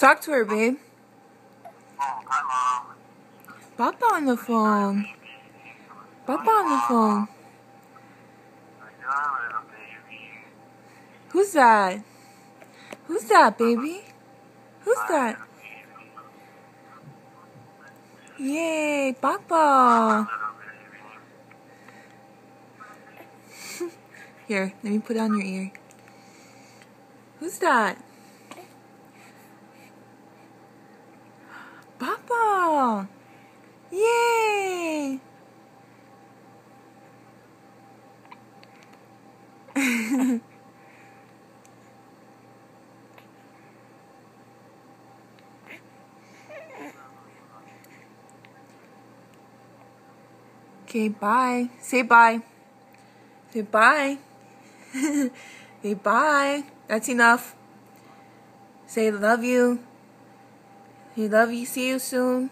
Talk to her, babe. Oh, hi, Mom. Papa on the phone. Papa on the phone. Hi, little baby. Who's that? Who's that, baby? Who's Hi, that? little baby. Yay, Hi, Papa. little baby. Here, let me put it on your ear. Who's that? Papa. Yay. Okay, bye. Say bye. Say bye. Say bye. That's enough. Say love you. Say love you. See you soon.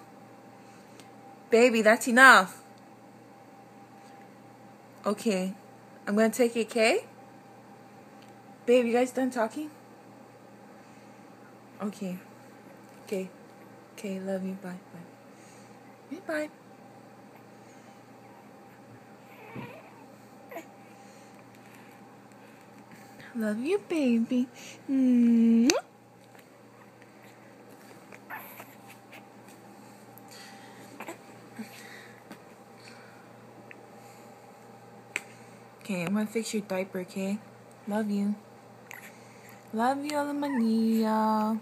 Baby, that's enough. Okay. I'm gonna take it, okay? Babe, you guys done talking? Okay. Okay. Okay, love you. Bye. Bye. Bye. Love you, baby. Okay, I'm gonna fix your diaper, okay? Love you. Love you, Alamania.